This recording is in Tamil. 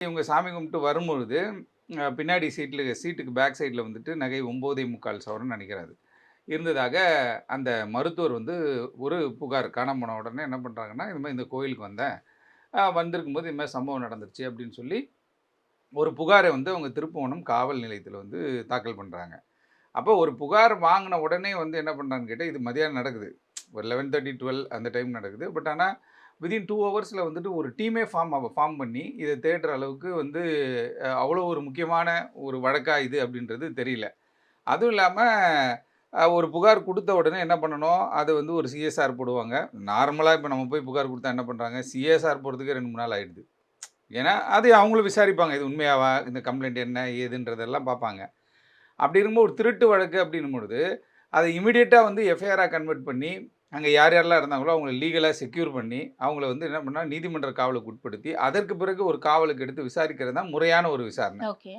இவங்க சாமி கும்பிட்டு வரும்பொழுது, பின்னாடி சீட்டுக்கு பேக் சைட்ல வந்துட்டு நகை 9.25 சவரன் நெனைக்கிறேன் அது. இருந்ததாக அந்த மருத்துவர் வந்து ஒரு புகார் காணாம போன உடனே என்ன பண்றாங்கன்னா, இந்த மாரி இந்த கோயிலுக்கு வந்தேன். வந்திருக்கும்போது இது மாரி சம்பவம் நடந்துருச்சு அப்படின்னு சொல்லி, ஒரு புகார வந்து அவங்க திருப்புவனம் காவல் நிலையத்தில வந்து தாக்கல் பண்றாங்க. அப்போ ஒரு புகார் வாங்குன உடனே வந்து என்ன பண்றாங்கன்னு கேட்டா, இது மதியானம் நடக்குது. ஒரு 11:30, 12 அந்த டைம் நடக்குது. பட் ஆனா, வித்தின் 2 ஹவர்ஸ்ல வந்துட்டு ஒரு டீமே ஃபார்ம் பண்ணி, இத தேடுற அளவுக்கு வந்து அவ்வளோ ஒரு முக்கியமான ஒரு வழக்கா இது அப்படின்றது தெரியல. அதுவும் இல்லாம ஒரு புகார் குடுத்த உடனே என்ன பண்ணணும், அத வந்து ஒரு சிஎஸ்ஆர் போடுவாங்க. நார்மலா இப்ப நம்ம போய் புகார் குடுத்தா என்ன பண்றாங்க, சிஎஸ்ஆர் போடுறதுக்கே 2, 3 நாள் ஆயிடுது. ஏன்னா, அது அவங்களும் விசாரிப்பாங்க. இது உண்மையாவா? இந்த கம்ப்ளைண்ட் என்ன? ஏதுன்றதெல்லாம் பார்ப்பாங்க. அப்படி இருக்கும்போது ஒரு திருட்டு வழக்கு அப்படின்னும் பொழுது, அத இமிடியேட்டா வந்து எஃப்ஐஆரா கன்வெர்ட் பண்ணி, அங்க யார் யாரெல்லாம் இருந்தாங்களோ அவங்கள லீகலா செக்யூர் பண்ணி, அவங்கள வந்து என்ன பண்ணா நீதிமன்ற காவலுக்கு உட்படுத்தி, அதற்கு பிறகு ஒரு காவலுக்கு எடுத்து விசாரிக்கிறது தான் முறையான ஒரு விசாரணை. ஓகே.